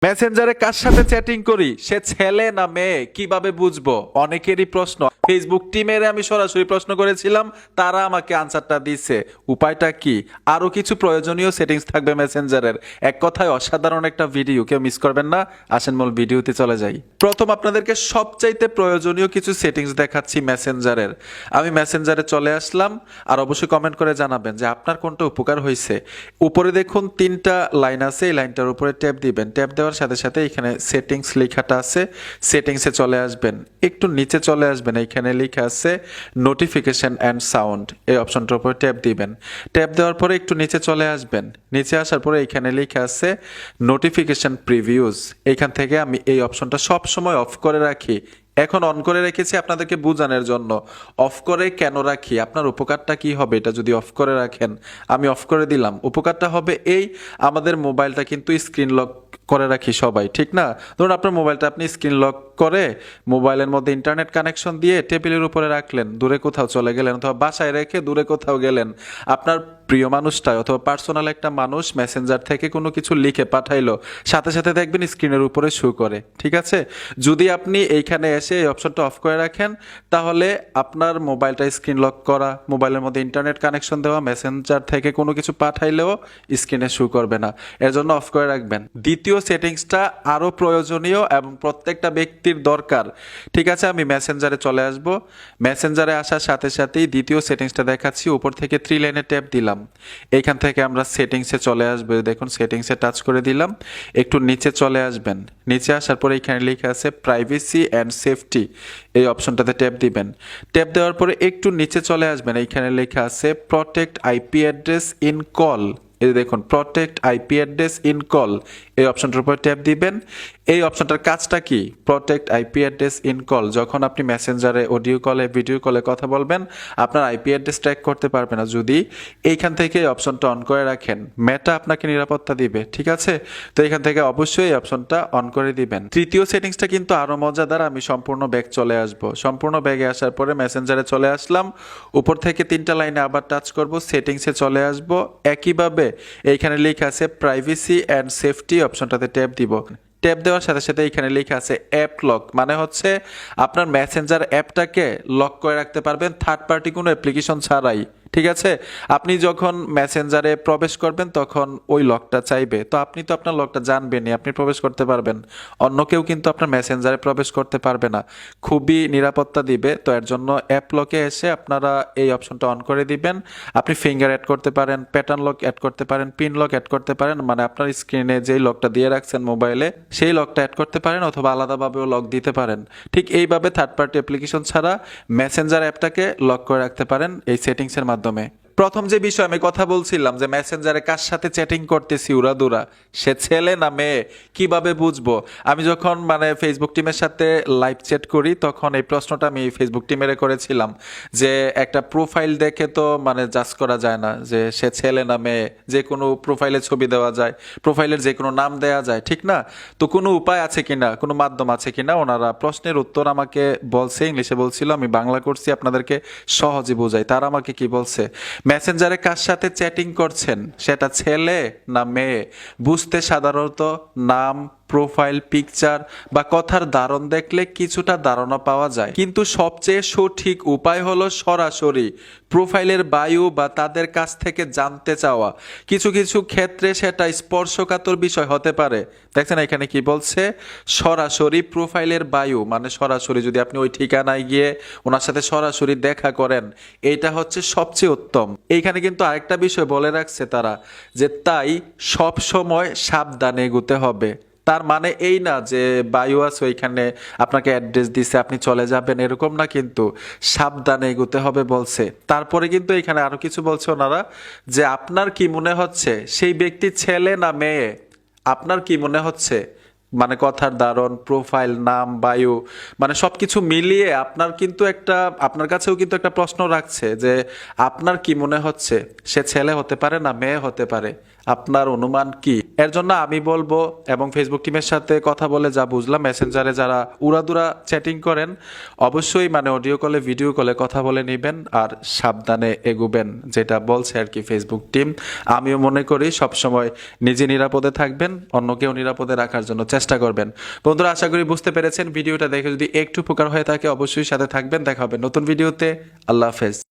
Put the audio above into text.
মেসেঞ্জারে কার সাথে চ্যাটিং করি সে ছেলে না মেয়ে কিভাবে বুঝবো? অনেকেরই প্রশ্ন। ফেসবুক টিমের আমি সরাসরি প্রশ্ন করেছিলাম, তারা আমাকে আনসারটা দিছে। উপায়টা কি? আরো কিছু প্রয়োজনীয় সেটিংস থাকবে মেসেঞ্জারের। এক কথায় অসাধারণ একটা ভিডিও, কেউ মিস করবেন না। আসেন মূল ভিডিওতে চলে যাই। প্রথম আপনাদেরকে সবচাইতে প্রয়োজনীয় কিছু সেটিংস দেখাচ্ছি মেসেঞ্জারের। আমি মেসেঞ্জারে চলে আসলাম, আর অবশ্যই কমেন্ট করে জানাবেন যে আপনার কোনটা উপকার হয়েছে। উপরে দেখুন 3টা লাইন আছে, এই লাইনটার উপরে ট্যাপ দিবেন। ট্যাপ দেওয়ার সাথে সাথে এখানে সেটিংস লেখাটা আছে, সেটিংসে চলে আসবেন। একটু নিচে চলে আসবেন, এখানে লেখা আছে নোটিফিকেশন অ্যান্ড সাউন্ড, এই অপশনটার উপরে ট্যাপ দিবেন। ট্যাপ দেওয়ার পরে একটু নিচে চলে আসবেন। নিচে আসার পরে এখানে লেখা আছে নোটিফিকেশন প্রিভিউজ। এইখান থেকে আমি এই অপশনটা সব সময় অফ করে রাখি। এখন অন করে রেখেছি আপনাদেরকে বোঝানোর জন্য। অফ করে কেন রাখি, আপনার উপকারটা কি হবে এটা যদি অফ করে রাখেন। আমি অফ করে দিলাম। উপকারটা হবে এই, আমাদের মোবাইলটা কিন্তু স্ক্রিন লক করে রাখি সবাই, ঠিক না? ধরুন আপনার মোবাইলটা আপনি স্ক্রিন লক করে মোবাইলের মধ্যে ইন্টারনেট কানেকশন দিয়ে টেবিলের উপরে রাখলেন, দূরে কোথাও চলে গেলেন অথবা বাসায় রেখে দূরে কোথাও গেলেন। আপনার প্রিয় মানুষটা অথবা পার্সোনাল একটা মানুষ মেসেঞ্জার থেকে কোনো কিছু লিখে পাঠাইলো, সাথে সাথে দেখবেন স্ক্রিনের উপরে শো করে, ঠিক আছে? যদি আপনি এইখানে এসে এই অপশনটা অফ করে রাখেন, তাহলে আপনার মোবাইলটা স্ক্রিন লক করা, মোবাইলের মধ্যে ইন্টারনেট কানেকশন দেওয়া, মেসেঞ্জার থেকে কোনো কিছু পাঠাইলেও স্ক্রিনে শো করবে না। এর জন্য অফ করে রাখবেন। দ্বিতীয় সেটিংসটা আরও প্রয়োজনীয় এবং প্রত্যেকটা ব্যক্তির দরকার, ঠিক আছে? আমি মেসেঞ্জারে চলে আসব। মেসেঞ্জারে আসার সাথে সাথেই দ্বিতীয় সেটিংসটা দেখাচ্ছি। উপর থেকে 3 লাইনে ট্যাপ দিলাম। এইখান থেকে আমরা সেটিংসে চলে আসবে। দেখুন সেটিংসে টাচ করে দিলাম। একটু নিচে চলে আসবেন। নিচে আসার পরে এখানে লেখা আছে প্রাইভেসি অ্যান্ড সেফটি, এই অপশনটাতে ট্যাপ দিবেন। ট্যাপ দেওয়ার পরে একটু নিচে চলে আসবেন। এইখানে লেখা আছে protect IP address in call. এই দেখুন protect IP address in call, এই অপশনটার উপর ট্যাপ দিবেন। এই অপশনটার কাজটা কি? Protect IP address in call. যখন আপনি মেসেঞ্জারে অডিও কলে ভিডিও কলে কথা বলবেন, আপনার আইপি অ্যাড্রেস ট্র্যাক করতে পারবে না যদি এইখান থেকে এই অপশনটা অন করে রাখেন। মেটা আপনাকে নিরাপত্তা দিবে, ঠিক আছে? তো এখান থেকে অবশ্যই এই অপশনটা অন করে দিবেন। তৃতীয় সেটিংসটা কিন্তু আরো মজাদার। আমি সম্পূর্ণ ব্যাগ চলে আসব। সম্পূর্ণ ব্যাগে আসার পরে মেসেঞ্জারে চলে আসলাম। উপর থেকে 3টা লাইনে আবার টাচ করব, সেটিংসে চলে আসব। একইভাবে এইখানে লেখা আছে প্রাইভেসি অ্যান্ড সেফটি, অপশনটাতে ট্যাপ দিব। ট্যাপ দেওয়ার সাথে সাথে এখানে লেখা আছে অ্যাপ লক, মানে হচ্ছে আপনার মেসেঞ্জার অ্যাপটাকে লক করে রাখতে পারবেন থার্ড পার্টি কোনো অ্যাপ্লিকেশন ছাড়াই, ঠিক আছে? আপনি যখন মেসেঞ্জারে প্রবেশ করবেন তখন ওই লকটা চাইবে, তো আপনি তো আপনার লকটা জানবেনই, আপনি প্রবেশ করতে পারবেন। অন্য কেউ কিন্তু আপনার মেসেঞ্জারে প্রবেশ করতে পারবে না। খুবই নিরাপত্তা দিবে। তো এর জন্য অ্যাপ লকে এসে আপনারা এই অপশনটা অন করে দিবেন। আপনি ফিঙ্গার অ্যাড করতে পারেন, প্যাটার্ন লক অ্যাড করতে পারেন, পিন লক অ্যাড করতে পারেন, মানে আপনার স্ক্রিনে যেই লকটা দিয়ে রাখছেন মোবাইলে সেই লকটা অ্যাড করতে পারেন, অথবা আলাদাভাবেও লক দিতে পারেন। ঠিক এইভাবে থার্ড পার্টি অ্যাপ্লিকেশন ছাড়া মেসেঞ্জার অ্যাপটাকে লক করে রাখতে পারেন এই সেটিংসের মাধ্যমে। প্রথম যে বিষয় আমি কথা বলছিলাম যে মেসেঞ্জারে কার সাথে চ্যাটিং করতেছি উড়াদুরা, সে ছেলে না মেয়ে কিভাবে বুঝবো? আমি যখন ফেসবুক টিমের সাথে লাইভ চ্যাট করি তখন এই প্রশ্নটা আমি ফেসবুক টিমের করেছিলাম যে একটা প্রোফাইল দেখে তো জাজ করা যায় না যে সে ছেলে না মেয়ে। যে কোনো প্রোফাইলে ছবি দেওয়া যায়, প্রোফাইলের যে কোনো নাম দেওয়া যায়, ঠিক না? তো কোনো উপায় আছে কিনা, কোনো মাধ্যম আছে কিনা? ওনারা প্রশ্নের উত্তর আমাকে বলছে, ইংলিশে বলছিল, আমি বাংলা করছি আপনাদেরকে সহজে বোঝাই। তারা আমাকে কি বলছে, মেসেঞ্জারে কার সাথে চ্যাটিং করছেন সেটা ছেলে না মেয়ে বুঝতে সাধারণত নাম, প্রোফাইল পিকচার বা কথার ধারণ দেখলে কিছুটা ধারণা পাওয়া যায়, কিন্তু সবচেয়ে সঠিক উপায় হলো সরাসরি প্রোফাইলের বায়ু বা তাদের কাছ থেকে জানতে চাওয়া। কিছু কিছু ক্ষেত্রে সেটা স্পর্শকাতর বিষয় হতে পারে। দেখছেন এখানে কি বলছে, সরাসরি প্রোফাইলের বায়ু, মানে সরাসরি যদি আপনি ওই ঠিকানায় গিয়ে ওনার সাথে সরাসরি দেখা করেন, এইটা হচ্ছে সবচেয়ে উত্তম। এইখানে কিন্তু আরেকটা বিষয় বলে রাখছে তারা, যে তাই সব সময় সাবধানে এগোতে হবে। তার মানে এই না যে বায়ু আছে ওইখানে আপনাকে অ্যাড্রেস দিছে আপনি চলে যাবেন, এরকম না, কিন্তু সাবধানে এগোতে হবে বলছে। তারপরে কিন্তু এখানে আরো কিছু বলছে ওনারা, যে আপনার কি মনে হচ্ছে সেই ব্যক্তি ছেলে না মেয়ে? আপনার কি মনে হচ্ছে? কথার ধারণ, প্রোফাইল, নাম, বায়ু, সবকিছু মিলিয়ে আপনার কাছেও কিন্তু একটা প্রশ্ন রাখছে যে আপনার কি মনে হচ্ছে সে ছেলে হতে পারে না মেয়ে হতে পারে? আপনার অনুমান কি? এর জন্য আমি বলবো, এবং ফেসবুক টিমের সাথে কথা বলে যা বুঝলাম, মেসেঞ্জারে যারা উড়াদুরা চ্যাটিং করেন অবশ্যই মানে অডিও কলে ভিডিও কলে কথা বলে নেবেন আর সাবধানে এগুবেন, যেটা বলছে আর কি ফেসবুক টিম। আমিও মনে করি সবসময় নিজে নিরাপদে থাকবেন, অন্যকেও নিরাপদে রাখার জন্য চেষ্টা করবেন। বন্ধুরা, আশা করি বুঝতে পেরেছেন। ভিডিওটা দেখে যদি একটু উপকার হয়ে থাকে অবশ্যই সাথে থাকবেন। দেখা হবে নতুন ভিডিওতে। আল্লাহ হাফেজ।